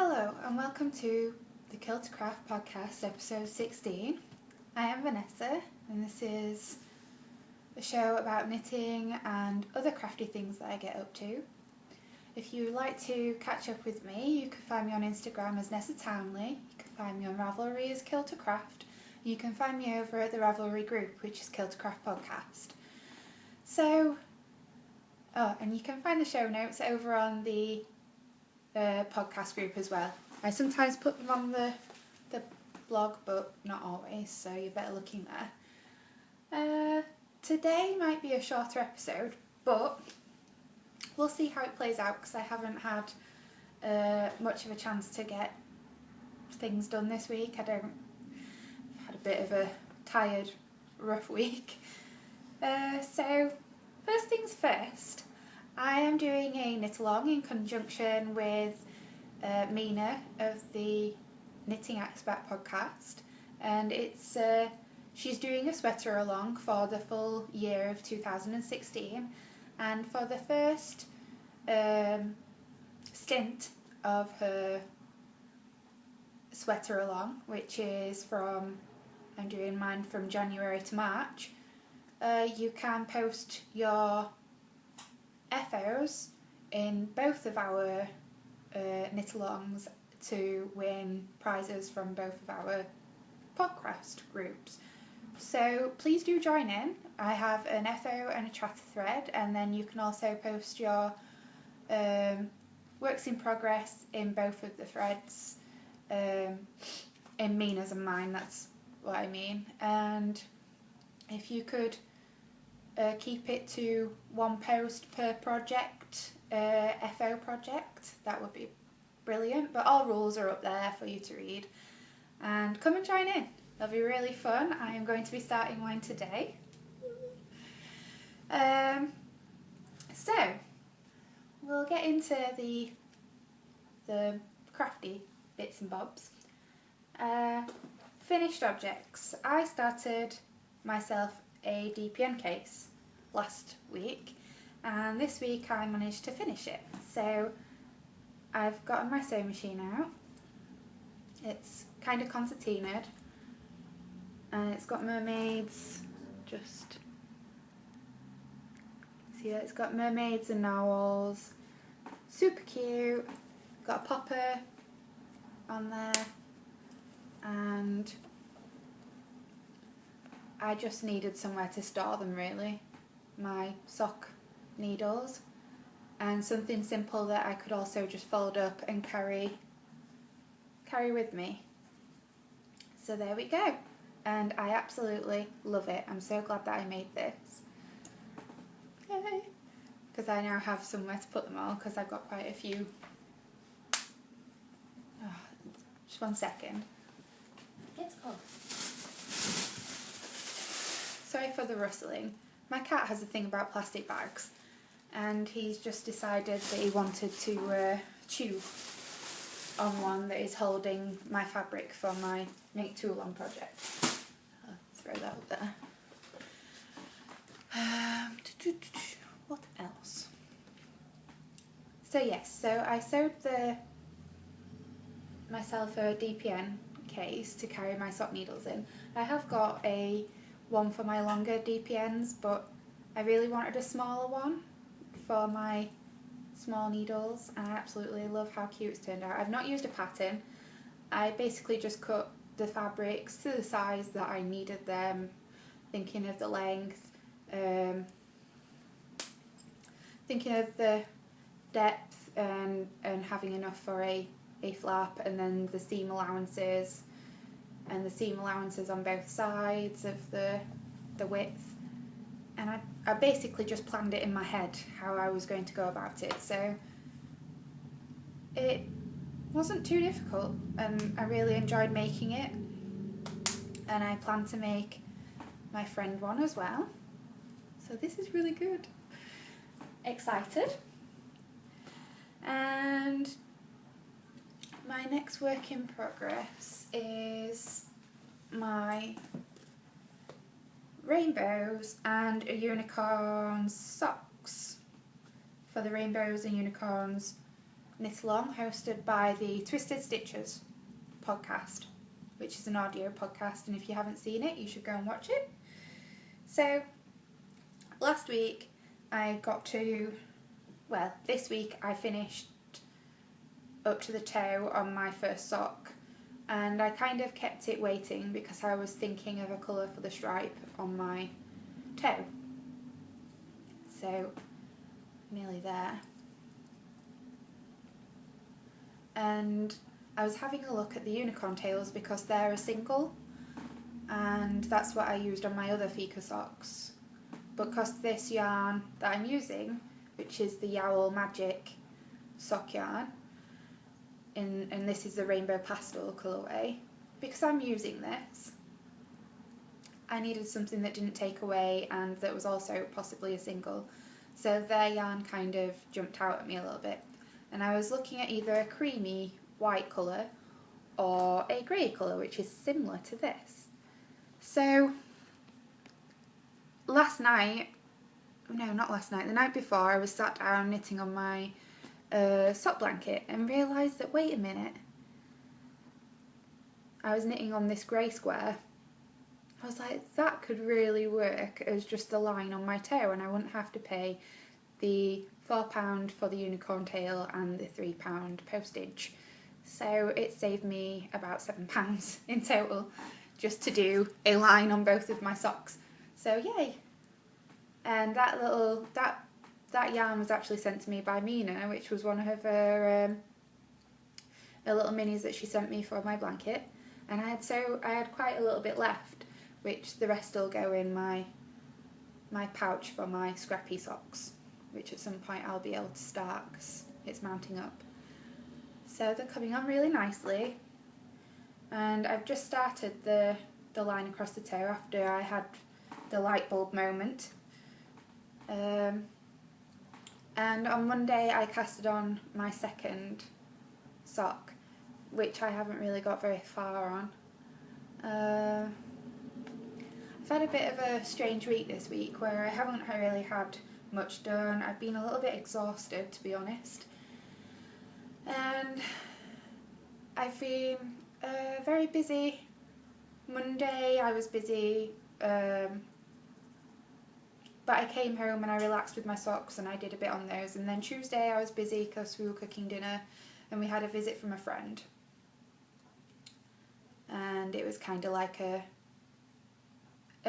Hello and welcome to the Killtocraft Podcast episode 16. I am Vanessa and this is a show about knitting and other crafty things that I get up to. If you would like to catch up with me, you can find me on Instagram as Nessa Townley, you can find me on Ravelry as Killtocraft, and you can find me over at the Ravelry Group, which is Killtocraft Podcast. And you can find the show notes over on the podcast group as well. I sometimes put them on the blog, but not always, so you're better looking there. Today might be a shorter episode, but we'll see how it plays out because I haven't had much of a chance to get things done this week. I've had a bit of a tired, rough week. So first things first, I am doing a knit-along in conjunction with Mina of the Knitting Expert podcast, and it's she's doing a sweater along for the full year of 2016, and for the first stint of her sweater along, which is I'm doing mine from January to March, you can post your FOs in both of our knit-alongs to win prizes from both of our podcast groups. So please do join in. I have an FO and a chatter thread, and then you can also post your works in progress in both of the threads, in Mina's and mine, that's what I mean. And if you could keep it to one post per project, FO project, that would be brilliant. But all rules are up there for you to read. And come and join in. It'll be really fun. I am going to be starting mine today. So, we'll get into the crafty bits and bobs. Finished objects. I started myself a DPN case last week, and this week I managed to finish it. So I've gotten my sewing machine out. It's kind of concertinaed, and it's got mermaids, it's got mermaids and narwhals, super cute, got a popper on there, and I just needed somewhere to store them, really, my sock needles, and something simple that I could also just fold up and carry with me. So there we go, and I absolutely love it. I'm so glad that I made this. Yay! Because I now have somewhere to put them all, because I've got quite a few. Oh, just 1 second. It's off. Sorry for the rustling. My cat has a thing about plastic bags, and he's just decided that he wanted to chew on one that is holding my fabric for my Knit Too Long project. I'll throw that up there. What else? So yes, so I sewed myself a DPN case to carry my sock needles in. I have got one for my longer DPNs, but I really wanted a smaller one for my small needles, and I absolutely love how cute it's turned out. I've not used a pattern. I basically just cut the fabrics to the size that I needed them, thinking of the length, thinking of the depth, and having enough for a flap, and then the seam allowances, and the seam allowances on both sides of the width. And I basically just planned it in my head how I was going to go about it, so it wasn't too difficult, and I really enjoyed making it, and I plan to make my friend one as well, so this is really good. Excited. And my next work in progress is my rainbows and a unicorn socks. For the rainbows and unicorns, Knit Along, hosted by the Twisted Stitches podcast, which is an audio podcast, and if you haven't seen it, you should go and watch it. So, last week this week I finished up to the toe on my first sock, and I kind of kept it waiting because I was thinking of a colour for the stripe on my toe. So, nearly there. And I was having a look at the unicorn tails because they're a single, and that's what I used on my other Fika socks. But because this yarn that I'm using, which is the Owl Magic sock yarn, and this is the Rainbow Pastel colourway, because I'm using this, I needed something that didn't take away and that was also possibly a single. So their yarn kind of jumped out at me a little bit. And I was looking at either a creamy white colour or a grey colour, which is similar to this. So the night before, I was sat down knitting on my sock blanket and realised that, wait a minute, I was knitting on this grey square. I was like, that could really work as just the line on my toe, and I wouldn't have to pay the £4 for the unicorn tail and the £3 postage. So it saved me about £7 in total just to do a line on both of my socks. So yay! And that yarn was actually sent to me by Mina, which was one of her little minis that she sent me for my blanket. And I had quite a little bit left, which the rest will go in my pouch for my scrappy socks, which at some point I'll be able to start because it's mounting up. So they're coming on really nicely, and I've just started the line across the toe after I had the light bulb moment. And on Monday I casted on my second sock, which I haven't really got very far on. I've had a bit of a strange week this week where I haven't really had much done. I've been a little bit exhausted, to be honest. And I've been very busy. Monday I was busy, but I came home and I relaxed with my socks and I did a bit on those. And then Tuesday I was busy because we were cooking dinner and we had a visit from a friend. And it was kind of like a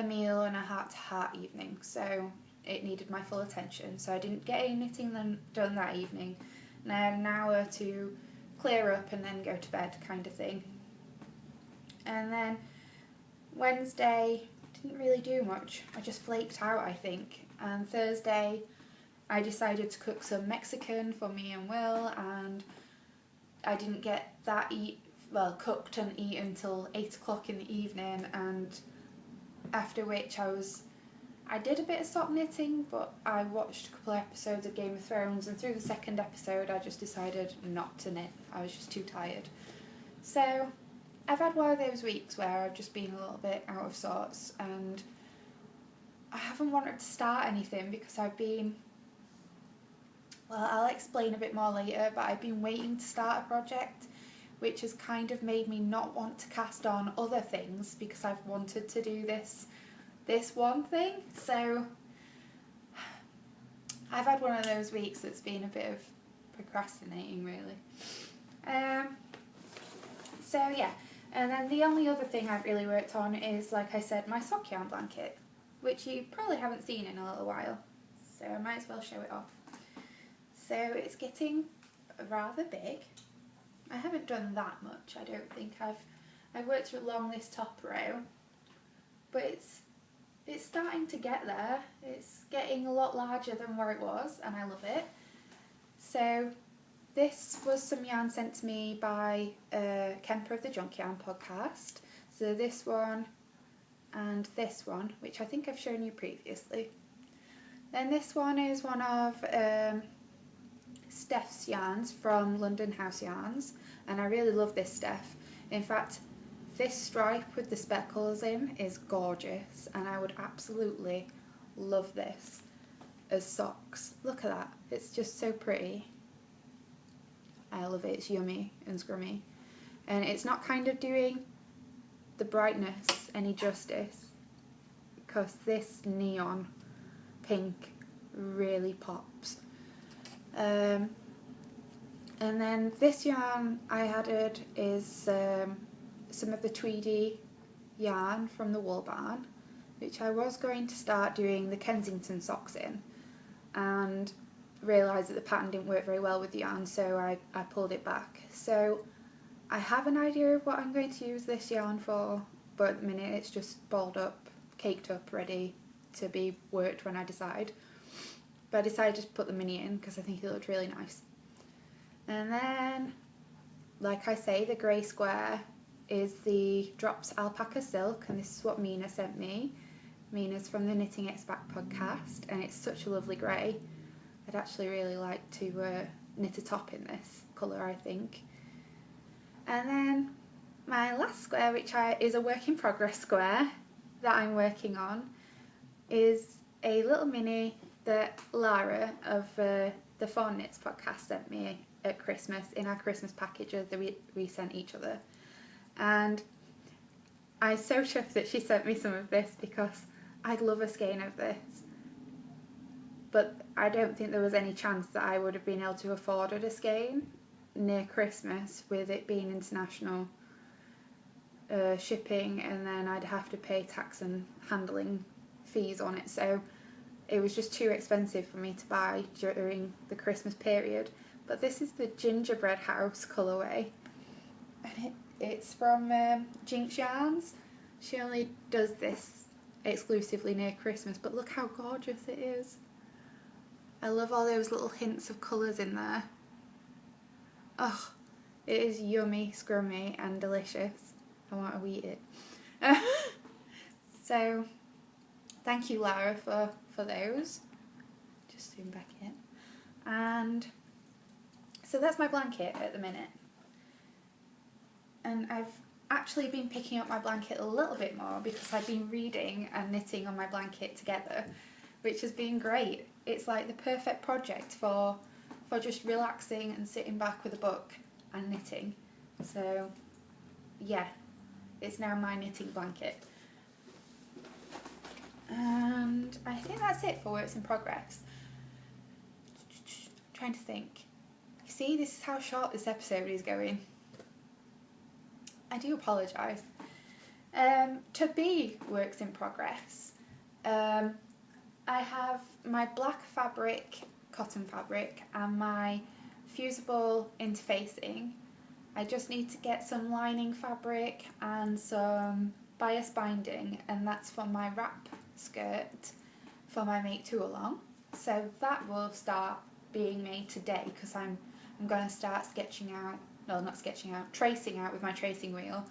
meal and a heart-to-heart evening, so it needed my full attention. So I didn't get any knitting done that evening, and I had an hour to clear up and then go to bed kind of thing. And then Wednesday, didn't really do much. I just flaked out, I think. And Thursday, I decided to cook some Mexican for me and Will, and I didn't get that cooked and eaten until 8 o'clock in the evening, and after which I did a bit of sock knitting, but I watched a couple of episodes of Game of Thrones, and through the second episode I just decided not to knit. I was just too tired. So I've had one of those weeks where I've just been a little bit out of sorts, and I haven't wanted to start anything because I'll explain a bit more later, but I've been waiting to start a project, which has kind of made me not want to cast on other things because I've wanted to do this one thing. So I've had one of those weeks that's been a bit of procrastinating, really. So yeah, and then the only other thing I've really worked on is, like I said, my sock yarn blanket, which you probably haven't seen in a little while, so I might as well show it off. So it's getting rather big. I haven't done that much. I don't think I've worked along this top row, but it's starting to get there. It's getting a lot larger than where it was, and I love it. So this was some yarn sent to me by Kemper of the Junk Yarn podcast. So this one and this one, which I think I've shown you previously. Then this one is one of Steph's yarns from London House Yarns, and I really love this Steph. In fact, this stripe with the speckles in is gorgeous, and I would absolutely love this as socks. Look at that, it's just so pretty. love it. It's yummy and scrummy. And it's not kind of doing the brightness any justice, because this neon pink really pops. And then this yarn I added is some of the Tweedy yarn from the Wool Barn, which I was going to start doing the Kensington socks in, and realised that the pattern didn't work very well with the yarn, so I pulled it back. So I have an idea of what I'm going to use this yarn for, but at the minute it's just balled up, caked up, ready to be worked when I decide. But I decided to put the mini in because I think it looked really nice. And then, like I say, the grey square is the Drops Alpaca Silk, and this is what Mina sent me. Mina's from the Knitting Expat podcast, and it's such a lovely grey. I'd actually really like to knit a top in this colour, I think. And then my last square, which is a work in progress square that I'm working on, is a little mini that Lara of the Fawn Knits podcast sent me at Christmas in our Christmas packages that we sent each other. And I'm so chuffed that she sent me some of this, because I'd love a skein of this. But I don't think there was any chance that I would have been able to afford a skein near Christmas, with it being international shipping, and then I'd have to pay tax and handling fees on it. So it was just too expensive for me to buy during the Christmas period. But this is the Gingerbread House colourway, and it's from Jinx Yarns. She only does this exclusively near Christmas, but look how gorgeous it is. I love all those little hints of colours in there. Oh, it is yummy, scrummy and delicious. I want to eat it. So, thank you, Lara, for those. Just zoom back in. And so that's my blanket at the minute. And I've actually been picking up my blanket a little bit more because I've been reading and knitting on my blanket together, which has been great. It's like the perfect project for just relaxing and sitting back with a book and knitting. So yeah, it's now my knitting blanket. And I think that's it for works in progress. Trying to think. See, this is how short this episode is going. I do apologise. To be works in progress, I have my black fabric, cotton fabric, and my fusible interfacing. I just need to get some lining fabric and some bias binding, and that's for my wrap skirt for my Make Two Along. So that will start being made today, because I'm going to start tracing out with my tracing wheel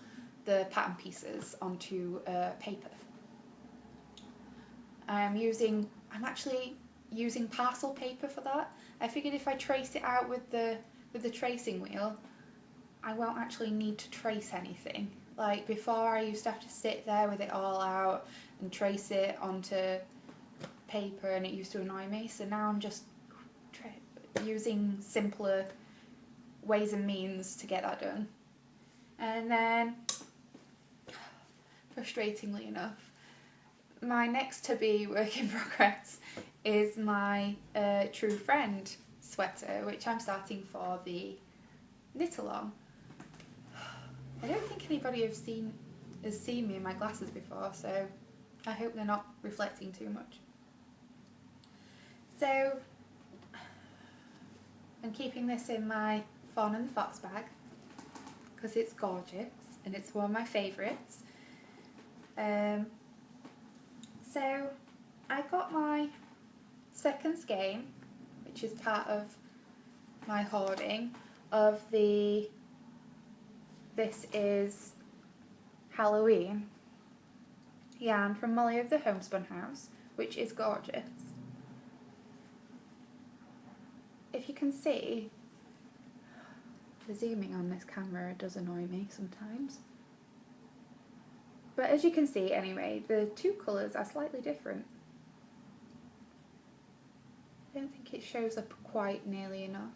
the pattern pieces onto paper. I'm actually using parcel paper for that. I figured if I trace it out with the tracing wheel, I won't actually need to trace anything. Like before, I used to have to sit there with it all out and trace it onto paper, and it used to annoy me. So now I'm just using simpler ways and means to get that done. And then, frustratingly enough, my next to be work in progress is my True Friend sweater, which I'm starting for the knit along. I don't think anybody has seen me in my glasses before, so I hope they're not reflecting too much. So I'm keeping this in my Fawn and the Fox bag because it's gorgeous and it's one of my favourites. So I got my second skein, which is part of my hoarding of this is Halloween yarn from Molly of the Homespun House, which is gorgeous. If you can see, the zooming on this camera does annoy me sometimes. But as you can see anyway, the two colours are slightly different. I don't think it shows up quite nearly enough.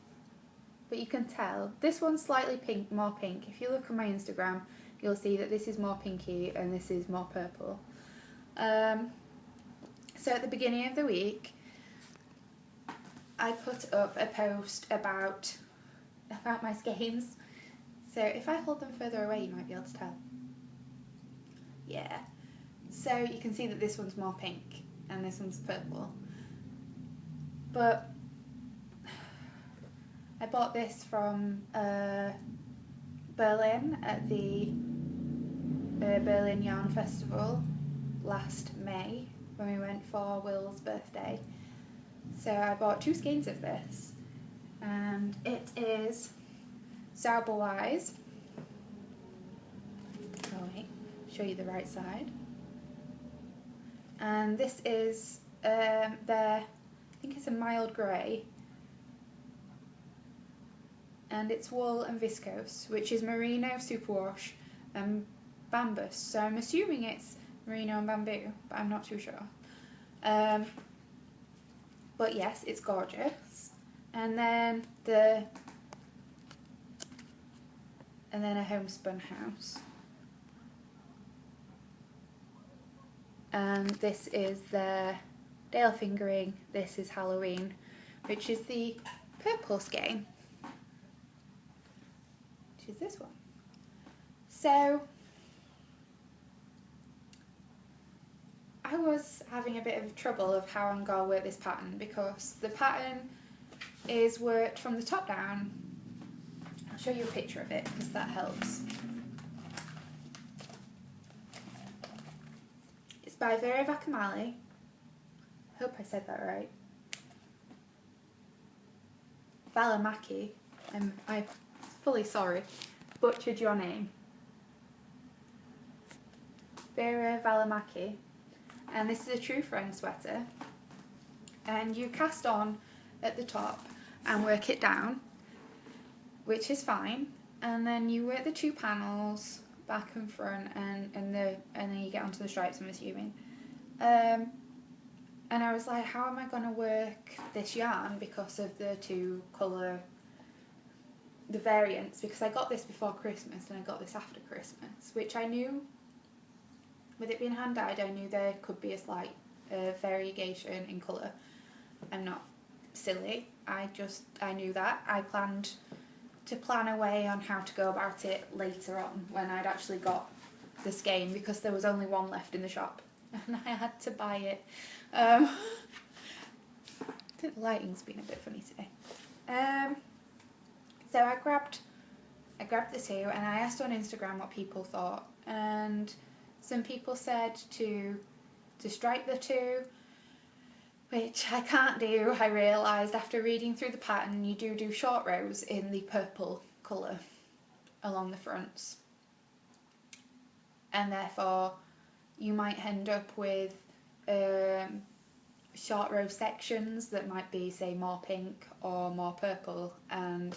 but you can tell. This one's slightly pink, more pink. If you look on my Instagram, you'll see that this is more pinky and this is more purple. So at the beginning of the week, I put up a post about my skeins. So if I hold them further away, you might be able to tell. Yeah. So you can see that this one's more pink and this one's purple. But I bought this from Berlin at the Berlin Yarn Festival last May when we went for Will's birthday. So I bought 2 skeins of this, and it is Zauberwise. Oh wait, show you the right side. And this is I think it's a mild grey, and it's wool and viscose, which is merino, superwash and bambus. So I'm assuming it's merino and bamboo, but I'm not too sure. But yes, it's gorgeous. And then a homespun house. And this is the Dale Fingering. This is Halloween, which is the purple skein, which is this one. So I was having a bit of trouble of how I'm going to work this pattern, because the pattern is worked from the top down. I'll show you a picture of it because that helps. It's by Vera Vakamali. Hope I said that right. Valamaki. I'm fully sorry. Butchered your name. Vera Valamaki. And this is a True Friend sweater. And you cast on at the top and work it down, which is fine. And then you work the 2 panels back and front, and then you get onto the stripes, I'm assuming. And I was like, how am I going to work this yarn because of the 2 colour, the variants? Because I got this before Christmas and I got this after Christmas, which I knew, with it being hand dyed, I knew there could be a slight variegation in colour. I'm not silly. I knew that. I planned to plan a way on how to go about it later on when I'd actually got the skein, because there was only one left in the shop and I had to buy it. I think the lighting's been a bit funny today. So I grabbed the 2 and I asked on Instagram what people thought, and some people said to stripe the 2, which I can't do. I realised after reading through the pattern, you do short rows in the purple colour along the fronts, and therefore you might end up with short row sections that might be, say, more pink or more purple, and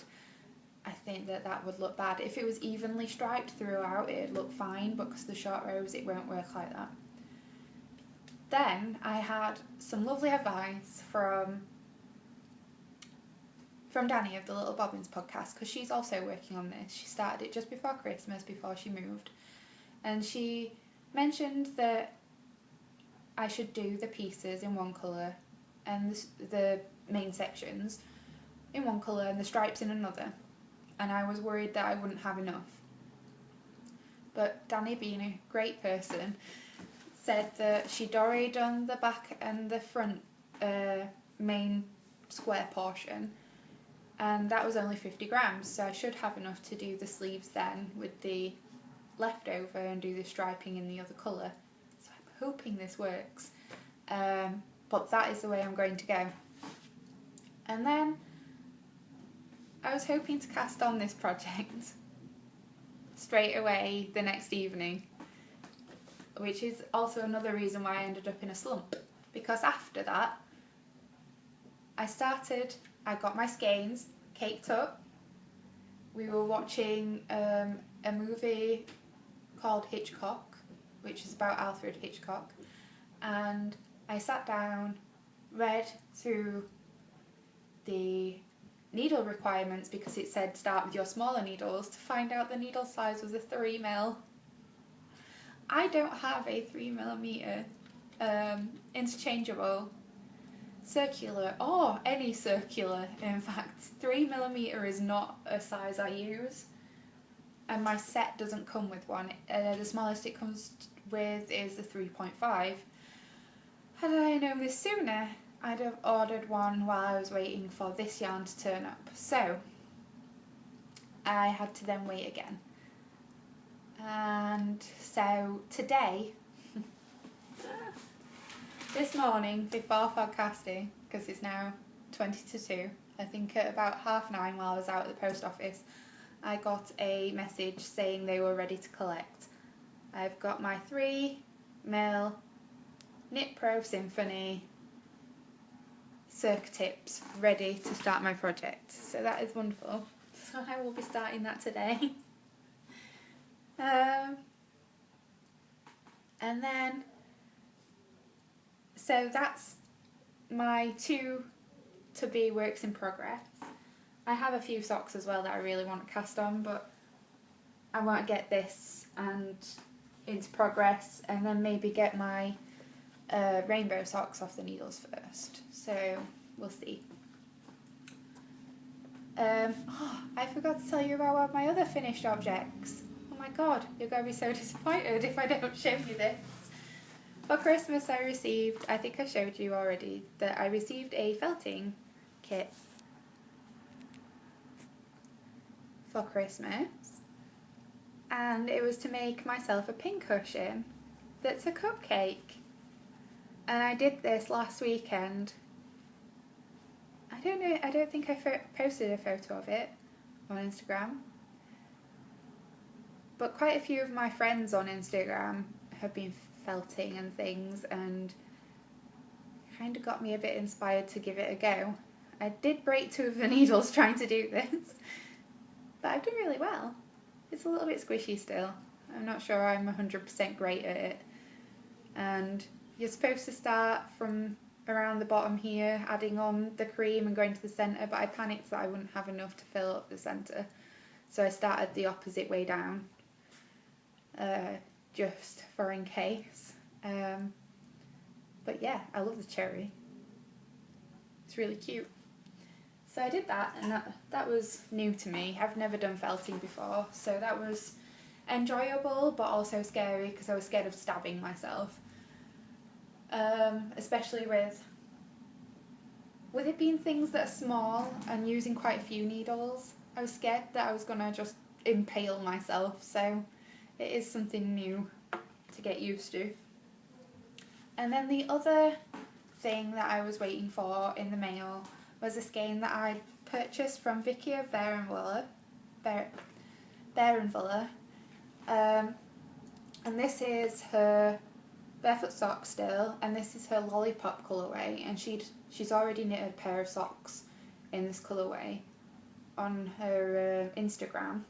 I think that would look bad. If it was evenly striped throughout, it'd look fine, but because the short rows, it won't work like that. Then I had some lovely advice from Danny of the Little Bobbins podcast, because she's also working on this. She started it just before Christmas, before she moved, and she mentioned that I should do the pieces in one colour and the main sections in one colour and the stripes in another, and I was worried that I wouldn't have enough. But Danny, being a great person, said that she'd already done the back and the front main square portion, and that was only 50 grams, so I should have enough to do the sleeves then with the leftover and do the striping in the other colour. So I'm hoping this works, but that is the way I'm going to go. And then I was hoping to cast on this project straight away the next evening, which is also another reason why I ended up in a slump, because after that I got my skeins caked up. We were watching a movie called Hitchcock, which is about Alfred Hitchcock, and I sat down, read through the needle requirements because it said start with your smaller needles, to find out the needle size was a 3mm. I don't have a 3mm interchangeable circular, or any circular in fact. 3mm is not a size I use, and my set doesn't come with one. The smallest it comes with is the 3.5. Had I known this sooner, I'd have ordered one while I was waiting for this yarn to turn up. So I had to then wait again. And so today, this morning before podcasting, because it's now 20 to 2, I think at about 9:30 while I was out at the post office, I got a message saying they were ready to collect. I've got my 3mm Knit Pro Symphony circ tips ready to start my project. So that is wonderful. So I will be starting that today. And then, so that's my 2 to be works in progress. I have a few socks as well that I really want to cast on, but I want to get this and into progress, and then maybe get my rainbow socks off the needles first. So we'll see. I forgot to tell you about one of my other finished objects. Oh my god, you're going to be so disappointed if I don't show you this. For Christmas I received, I think I showed you already, that I received a felting kit for Christmas, and it was to make myself a pincushion that's a cupcake. And I did this last weekend. I don't think I posted a photo of it on Instagram, but quite a few of my friends on Instagram have been felting and things, and kind of got me a bit inspired to give it a go. I did break 2 of the needles trying to do this, but I've done really well. It's a little bit squishy still. I'm not sure I'm 100% great at it. And you're supposed to start from around the bottom here, adding on the cream and going to the centre, but I panicked that I wouldn't have enough to fill up the centre. So I started the opposite way down, just for in case. But yeah, I love the cherry. It's really cute. So I did that, and that was new to me. I've never done felting before, so that was enjoyable but also scary because I was scared of stabbing myself. Especially with it being things that are small and using quite a few needles. I was scared that I was going to just impale myself, so it is something new to get used to. And then the other thing that I was waiting for in the mail was a skein that I purchased from Vicky of Barenvuller. And this is her barefoot sock still, and this is her lollipop colourway, and she's already knit a pair of socks in this colourway on her Instagram.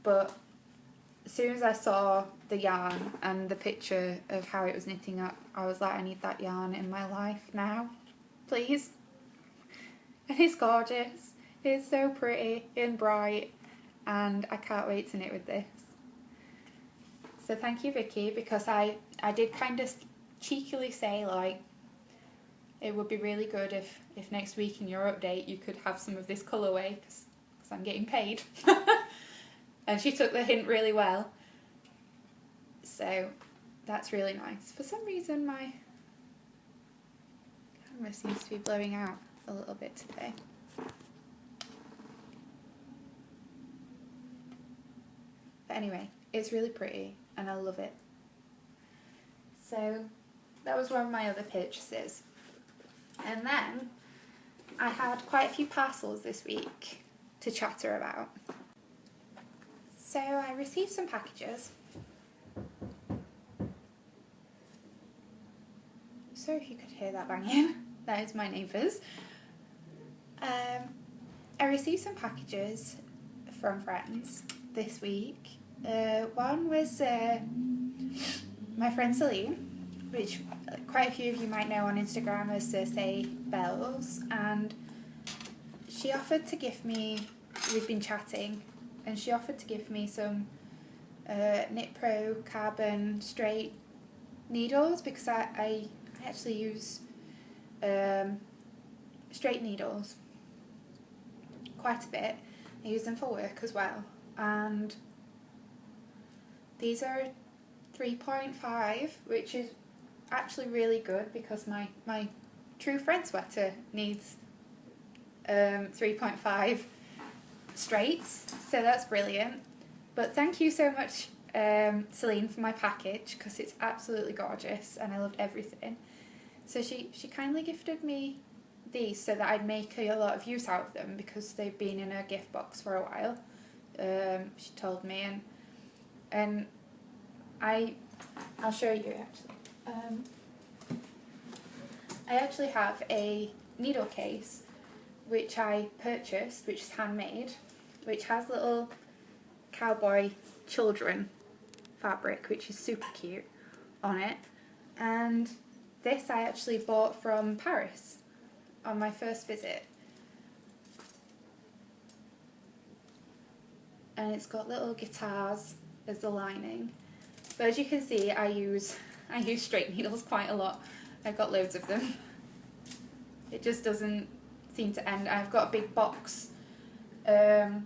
But as soon as I saw the yarn and the picture of how it was knitting up, I was like, I need that yarn in my life now, please. And it's gorgeous. It's so pretty and bright, and I can't wait to knit with this. So thank you, Vicky, because I did kind of cheekily say, like, it would be really good if next week in your update you could have some of this colourway, because I'm getting paid. And she took the hint really well. So that's really nice. For some reason my camera seems to be blowing out a little bit today. But anyway, it's really pretty and I love it. So that was one of my other purchases. And then I had quite a few parcels this week to chatter about. So I received some packages. Sorry if you could hear that banging. That is my neighbours. I received some packages from friends this week. One was my friend Celine, which quite a few of you might know on Instagram as Say Bells, and she offered to give me, we've been chatting, and she offered to give me some Knit Pro carbon straight needles, because I actually use straight needles quite a bit. I use them for work as well, and these are 3.5, which is actually really good because my true friend sweater needs 3.5 straights, so that's brilliant. But thank you so much, Celine, for my package, because it's absolutely gorgeous and I loved everything. So she kindly gifted me these so that I'd make a lot of use out of them, because they've been in her gift box for a while. She told me, and I'll show you actually. I actually have a needle case which I purchased, which is handmade, which has little cowboy children fabric, which is super cute, on it. And this I actually bought from Paris on my first visit. And it's got little guitars as the lining. But as you can see, I use straight needles quite a lot. I've got loads of them. It just doesn't seem to end. I've got a big box in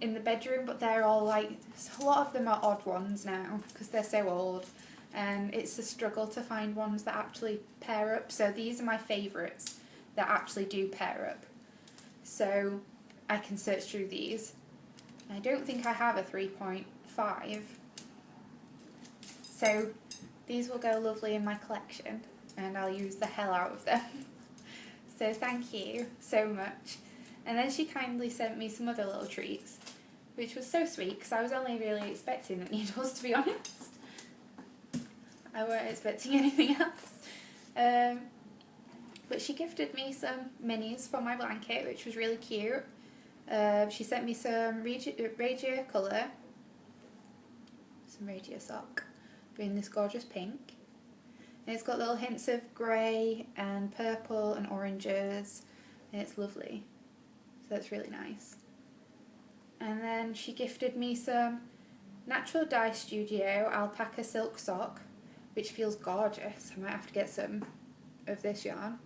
the bedroom, but they're all like, a lot of them are odd ones now because they're so old, and it's a struggle to find ones that actually pair up. So these are my favourites that actually do pair up. So I can search through these. I don't think I have a 3.5. So these will go lovely in my collection and I'll use the hell out of them. So thank you so much. And then she kindly sent me some other little treats, which was so sweet because I was only really expecting the needles, to be honest. I weren't expecting anything else. But she gifted me some minis for my blanket, which was really cute. She sent me some Radia colour, some Radia sock, in this gorgeous pink. And it's got little hints of grey and purple and oranges, and it's lovely. So that's really nice. And then she gifted me some Natural Dye Studio alpaca silk sock, which feels gorgeous. I might have to get some of this yarn.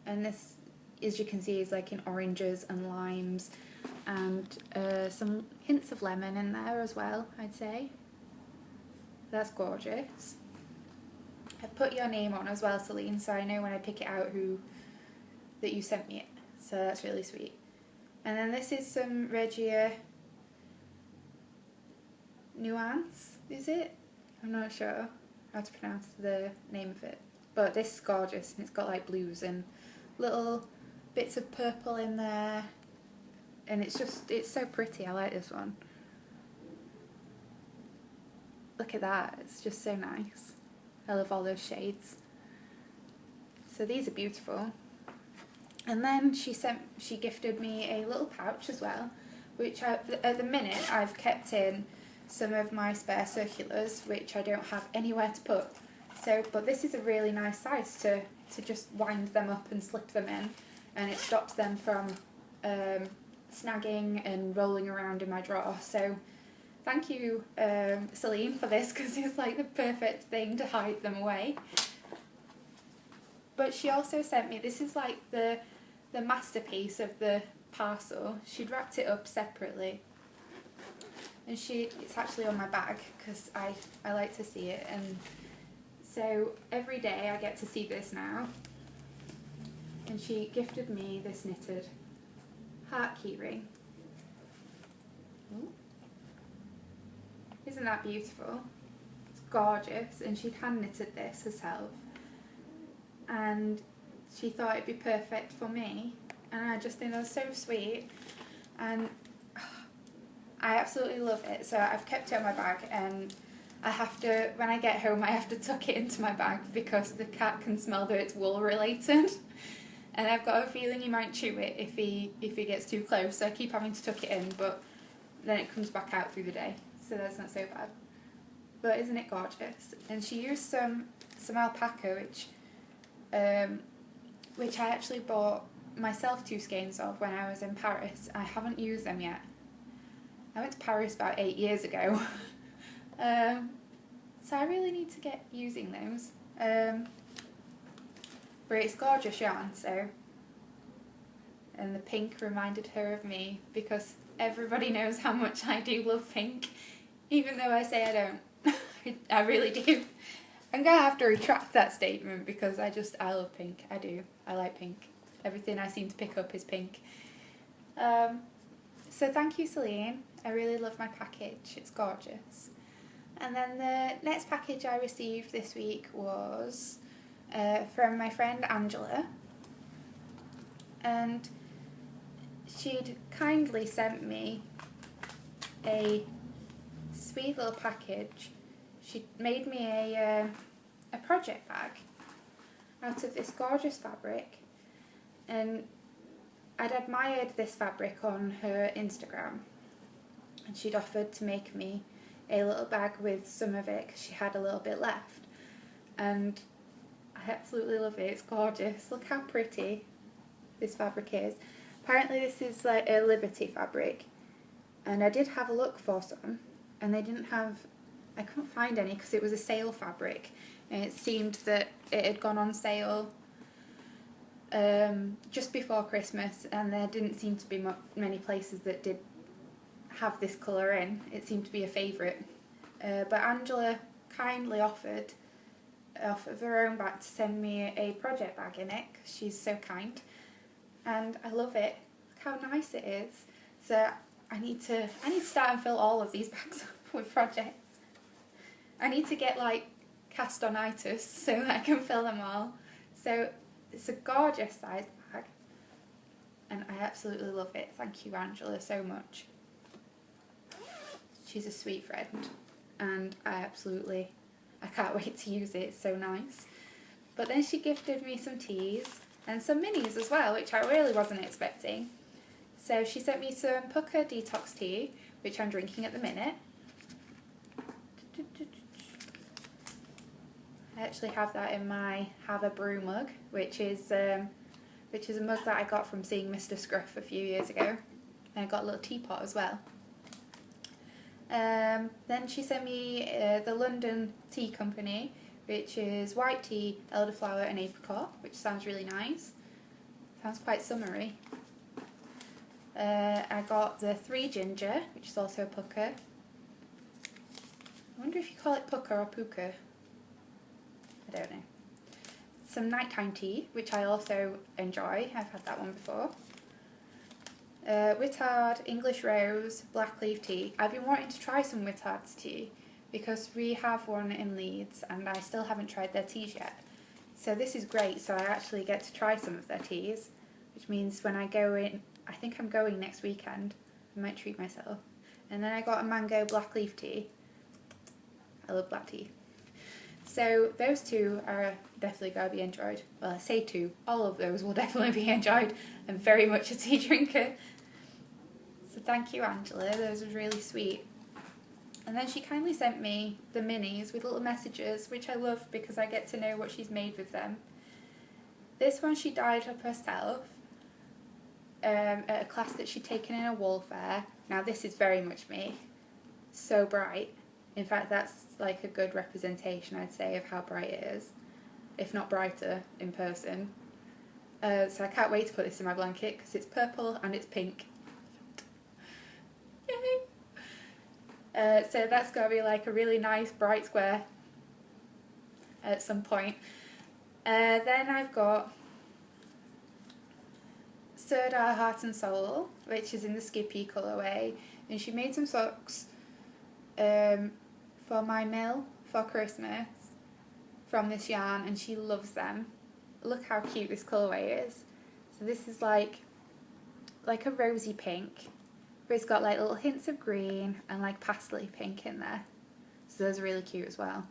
And this, as you can see, is like in oranges and limes, and some hints of lemon in there as well, I'd say. That's gorgeous. I've put your name on as well, Celine, so I know when I pick it out that you sent me it. So that's really sweet. And then this is some Regia Nuance, is it? I'm not sure how to pronounce the name of it. But this is gorgeous, and it's got like blues and little bits of purple in there. And it's so pretty. I like this one. Look at that, it's just so nice. I love all those shades. So these are beautiful. And then she gifted me a little pouch as well, which at the minute I've kept in some of my spare circulars, which I don't have anywhere to put. So, but this is a really nice size to just wind them up and slip them in, and it stops them from snagging and rolling around in my drawer. So thank you, Celine, for this, because it's like the perfect thing to hide them away. But she also sent me, this is like the masterpiece of the parcel. She'd wrapped it up separately, and it's actually on my bag because I like to see it, and so every day I get to see this now. And she gifted me this knitted heart keyring. Ooh. Isn't that beautiful? It's gorgeous, and she'd hand knitted this herself, and she thought it'd be perfect for me, and I just think that's so sweet, and I absolutely love it. So I've kept it in my bag, and I have to, when I get home, I have to tuck it into my bag because the cat can smell that it's wool related, and I've got a feeling he might chew it if he gets too close, so I keep having to tuck it in, but then it comes back out through the day, so that's not so bad. But isn't it gorgeous? And she used some alpaca, which I actually bought myself 2 skeins of when I was in Paris. I haven't used them yet. I went to Paris about 8 years ago. So I really need to get using those. But it's gorgeous yarn, so. And the pink reminded her of me because everybody knows how much I do love pink. Even though I say I don't. I really do. I'm going to have to retract that statement because I love pink. I do. I like pink. Everything I seem to pick up is pink. So thank you, Celine. I really love my package. It's gorgeous. And then the next package I received this week was from my friend Angela. And she'd kindly sent me a sweet little package. She made me a project bag out of this gorgeous fabric, and I'd admired this fabric on her Instagram, and she'd offered to make me a little bag with some of it because she had a little bit left, and I absolutely love it. It's gorgeous. Look how pretty this fabric is. Apparently this is like a Liberty fabric, and I did have a look for some, and I couldn't find any because it was a sale fabric, and it seemed that it had gone on sale just before Christmas, and there didn't seem to be many places that did have this colour in. It seemed to be a favourite, but Angela kindly offered of her own back to send me a project bag in it because she's so kind, and I love it. Look how nice it is. So I need to start and fill all of these bags up with projects. I need to get like cast-on-itis so I can fill them all. So it's a gorgeous size bag, and I absolutely love it. Thank you, Angela, so much. She's a sweet friend, and I can't wait to use it. It's so nice. But then she gifted me some teas and some minis as well, which I really wasn't expecting. So she sent me some Pucker Detox tea, which I'm drinking at the minute. I actually have that in my Have a Brew mug, which is a mug that I got from seeing Mr. Scruff a few years ago. And I got a little teapot as well. Then she sent me the London Tea Company, which is white tea, elderflower and apricot, which sounds really nice. Sounds quite summery. I got the 3 Ginger, which is also a pucker. I wonder if you call it pucker or puka. I don't know. Some nighttime tea, which I also enjoy. I've had that one before. Wittard, English Rose, Black Leaf Tea. I've been wanting to try some Wittard's tea because we have one in Leeds and I still haven't tried their teas yet. So this is great, so I actually get to try some of their teas, which means when I go in, I think I'm going next weekend, I might treat myself. And then I got a mango black leaf tea. I love black tea. So those 2 are definitely going to be enjoyed. Well, I say 2, all of those will definitely be enjoyed. I'm very much a tea drinker. So thank you, Angela, those were really sweet. And then she kindly sent me the minis with little messages, which I love because I get to know what she's made with them. This one she dyed up herself at a class that she'd taken in a wool fair. Now this is very much me. So bright. In fact, that's like a good representation, I'd say, of how bright it is, if not brighter in person. So I can't wait to put this in my blanket because it's purple and it's pink. Yay! So that's got to be like a really nice bright square at some point. Then I've got Serdar Heart and Soul, which is in the Skippy colourway, and she made some socks for my mill for Christmas from this yarn, and she loves them. Look how cute this colourway is. So this is like a rosy pink, but it's got like little hints of green and like pastely pink in there. So those are really cute as well.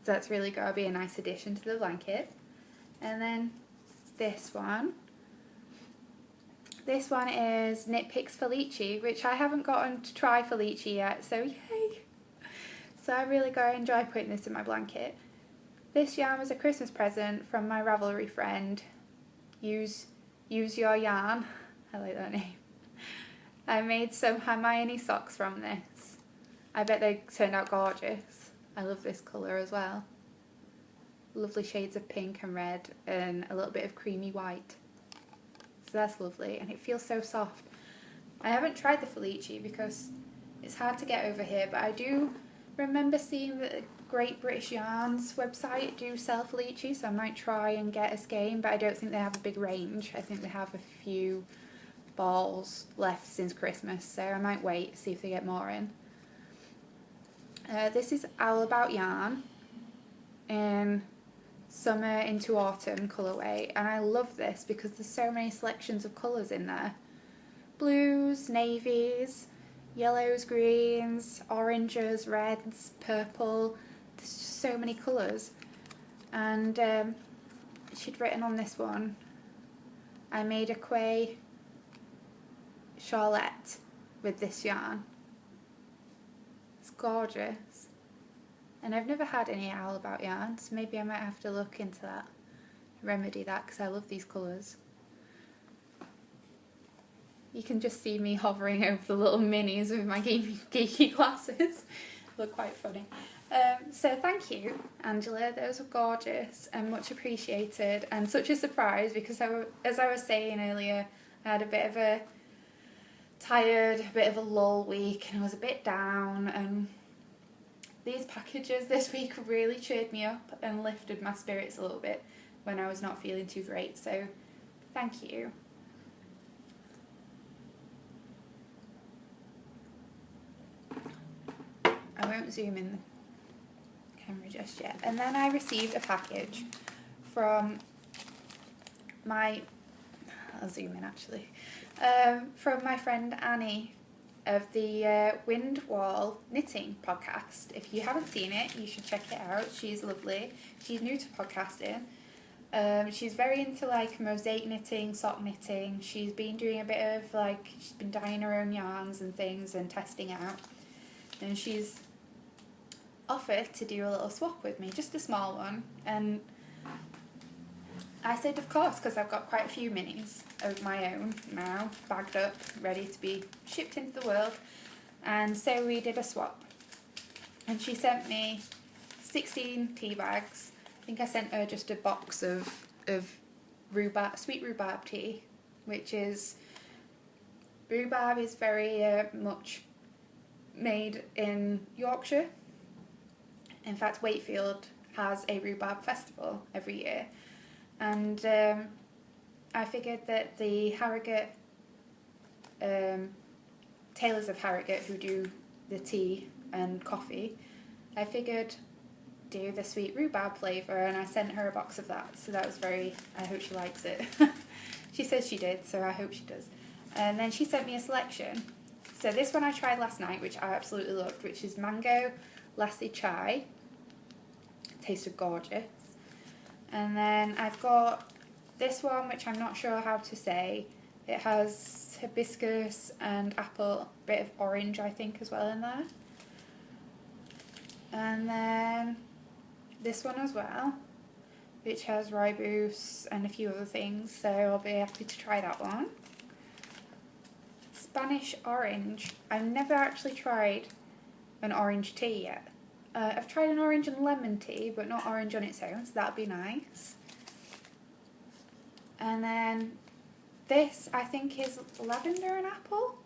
So that's really got to be a nice addition to the blanket. And then this one. This one is Nitpicks Felici, which I haven't gotten to try Felici yet, so yay! So I really got to enjoy putting this in my blanket. This yarn was a Christmas present from my Ravelry friend. Use Use Your Yarn. I like that name. I made some Hermione socks from this. I bet they turned out gorgeous. I love this colour as well. Lovely shades of pink and red and a little bit of creamy white. So that's lovely, and it feels so soft. I haven't tried the Felice because it's hard to get over here, but I do remember seeing the Great British Yarns website do sell Felice, so I might try and get a skein, but I don't think they have a big range. I think they have a few balls left since Christmas, so I might wait, see if they get more in. This is All About Yarn in summer into autumn colourway, and I love this because there's so many selections of colours in there. Blues, navies, yellows, greens, oranges, reds, purple. There's just so many colours. And she'd written on this one, I made a quay Charlotte with this yarn. It's gorgeous. And I've never had any All About yarns. Maybe I might have to look into that, remedy that, because I love these colours. You can just see me hovering over the little minis with my geeky glasses. Look quite funny. So thank you, Angela. Those were gorgeous and much appreciated, and such a surprise because as I was saying earlier, I had a bit of a lull week and I was a bit down, and these packages this week really cheered me up and lifted my spirits a little bit when I was not feeling too great. So thank you. I won't zoom in the camera just yet. And then I received a package from I'll zoom in actually, from my friend Annie of the Windwall Knitting podcast. If you haven't seen it, you should check it out. She's lovely. She's new to podcasting. She's very into like mosaic knitting, sock knitting. She's been doing a bit of she's been dyeing her own yarns and things and testing it out. And she's offered to do a little swap with me, just a small one. And I said of course, because I've got quite a few minis of my own now, bagged up, ready to be shipped into the world. And so we did a swap. And she sent me 16 tea bags. I think I sent her just a box of rhubarb, sweet rhubarb tea, which is, rhubarb is very much made in Yorkshire. In fact, Wakefield has a rhubarb festival every year. And I figured that the Harrogate, tailors of Harrogate who do the tea and coffee, I figured do the sweet rhubarb flavour, and I sent her a box of that. So that was I hope she likes it. She says she did, so I hope she does. And then she sent me a selection. So this one I tried last night, which I absolutely loved, which is mango lassi chai. It tasted gorgeous. And then I've got this one, which I'm not sure how to say. It has hibiscus and apple, bit of orange I think as well in there. And then this one as well, which has ribose and a few other things, so I'll be happy to try that one. Spanish orange. I've never actually tried an orange tea yet. I've tried an orange and lemon tea, but not orange on its own, so that'd be nice. And then this, I think, is lavender and apple.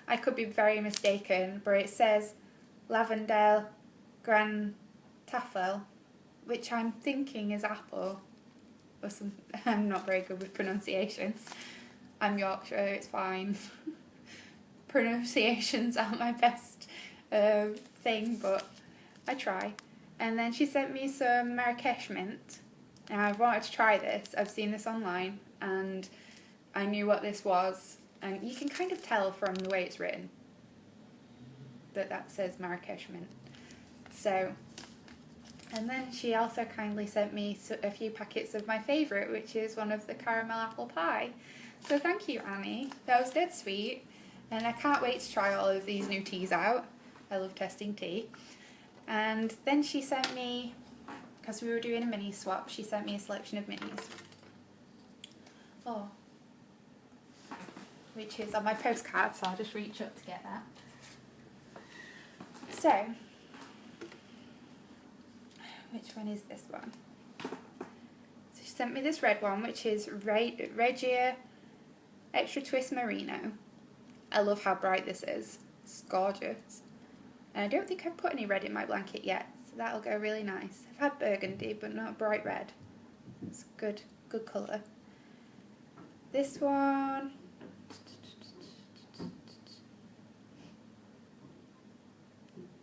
I could be very mistaken, but it says Lavendel Gran Tafel, which I'm thinking is apple. Or some, I'm not very good with pronunciations. I'm Yorkshire, it's fine. Pronunciations aren't my best thing, but I try. And then she sent me some Marrakesh mint. Now I've wanted to try this. I've seen this online and I knew what this was. And you can kind of tell from the way it's written that says Marrakesh mint. So, and then she also kindly sent me a few packets of my favourite, which is one of the caramel apple pie. So thank you, Annie. That was dead sweet. And I can't wait to try all of these new teas out. I love testing tea. And then she sent me, because we were doing a mini swap, she sent me a selection of minis. Oh, which is on my postcard, so I'll just reach up to get that. So, which one is this one? So she sent me this red one, which is Regia Extra Twist Merino. I love how bright this is. It's gorgeous. And I don't think I've put any red in my blanket yet, so that'll go really nice. I've had burgundy, but not bright red. It's good colour. This one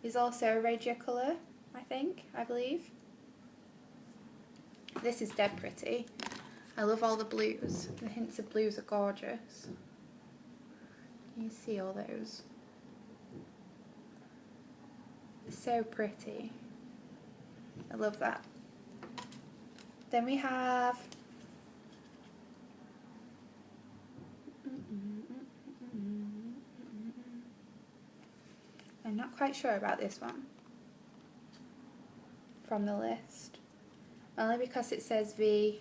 is also a Regia colour, I believe. This is dead pretty. I love all the blues. The hints of blues are gorgeous. Can you see all those? So pretty. I love that. Then we have I'm not quite sure about this one from the list, only because it says V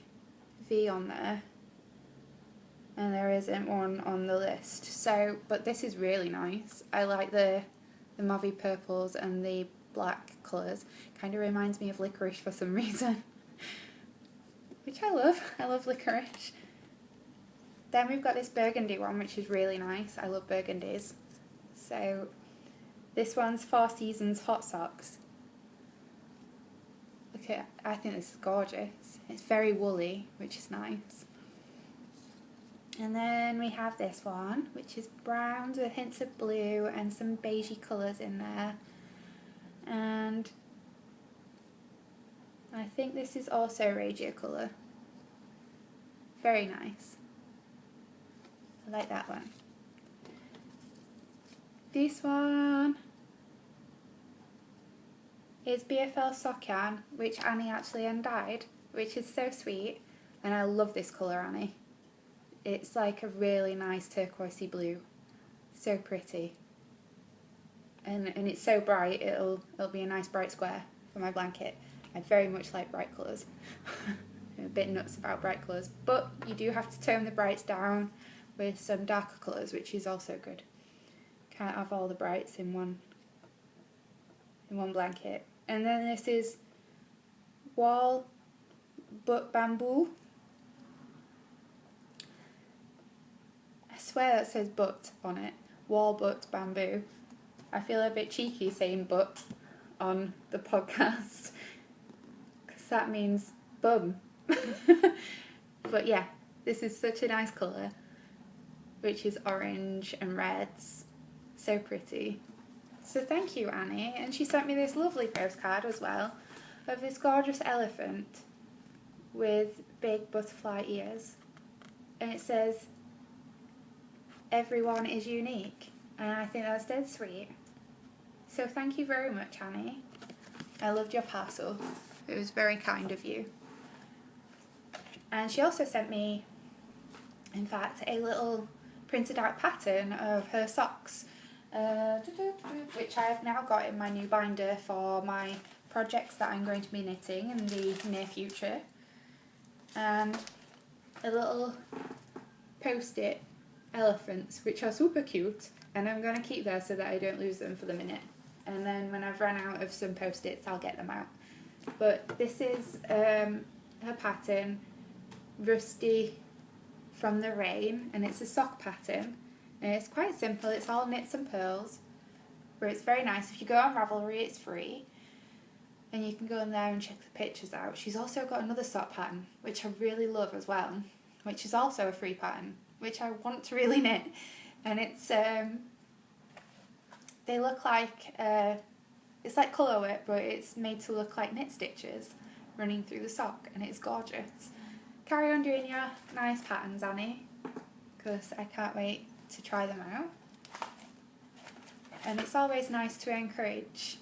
on there and there isn't one on the list. So, but this is really nice. I like the mauvey purples and the black colours. Kind of reminds me of licorice for some reason, which I love. I love licorice. Then we've got this burgundy one, which is really nice. I love burgundies. So this one's 4 Seasons Hot Socks. Look at, I think this is gorgeous. It's very woolly, which is nice. And then we have this one, which is brown with hints of blue and some beigey colours in there. And I think this is also Regia colour. Very nice. I like that one. This one is BFL Sock Yarn, which Annie actually undyed, which is so sweet. And I love this colour, Annie. It's like a really nice turquoisey blue. So pretty. And it's so bright, it'll be a nice bright square for my blanket. I very much like bright colours. I'm a bit nuts about bright colours, but you do have to tone the brights down with some darker colours, which is also good. Can't have all the brights in one blanket. And then this is Wall But Bamboo. I swear that says but on it. Wall But Bamboo. I feel a bit cheeky saying but on the podcast, because that means bum. But yeah, this is such a nice colour, which is orange and reds. So pretty. So thank you, Annie. And she sent me this lovely postcard as well of this gorgeous elephant with big butterfly ears. And it says, "Everyone is unique." And I think that's dead sweet. So thank you very much, Annie. I loved your parcel. It was very kind of you. And she also sent me, in fact, a little printed out pattern of her socks, which I have now got in my new binder for my projects that I'm going to be knitting in the near future. And a little post-it elephants, which are super cute, and I'm going to keep there so that I don't lose them for the minute. And then when I've run out of some post-its, I'll get them out. But this is her pattern, Rusty from the Rain, and it's a sock pattern. And it's quite simple. It's all knits and purls, but it's very nice. If you go on Ravelry, it's free, and you can go in there and check the pictures out. She's also got another sock pattern, which I really love as well, which is also a free pattern, which I want to really knit. And it's they look like it's like colour work, but it's made to look like knit stitches running through the sock, and it's gorgeous. Carry on doing your nice patterns, Annie, because I can't wait to try them out. And it's always nice to encourage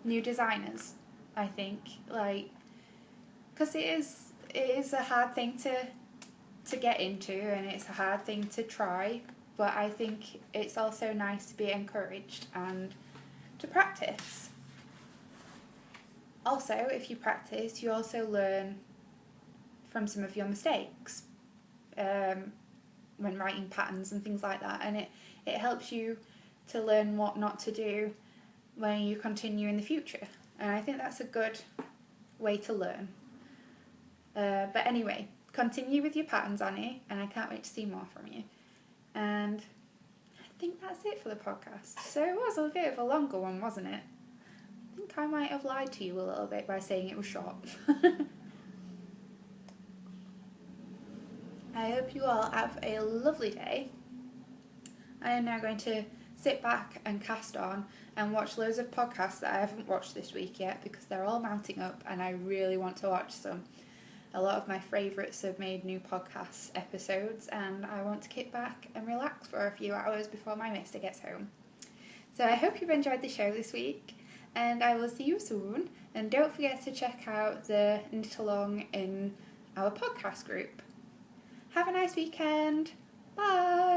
new designers, I think, like, because it is a hard thing to get into, and it's a hard thing to try, but I think it's also nice to be encouraged and to practice. Also, if you practice, you also learn from some of your mistakes. when writing patterns and things like that, and it helps you to learn what not to do when you continue in the future. And I think that's a good way to learn. But anyway, continue with your patterns, Annie, and I can't wait to see more from you. And I think that's it for the podcast. So it was a bit of a longer one, wasn't it? I think I might have lied to you a little bit by saying it was short. I hope you all have a lovely day. I am now going to sit back and cast on and watch loads of podcasts that I haven't watched this week yet, because they're all mounting up and I really want to watch some. A lot of my favourites have made new podcast episodes, and I want to kick back and relax for a few hours before my mister gets home. So I hope you've enjoyed the show this week, and I will see you soon. And don't forget to check out the knit along in our podcast group. Have a nice weekend. Bye.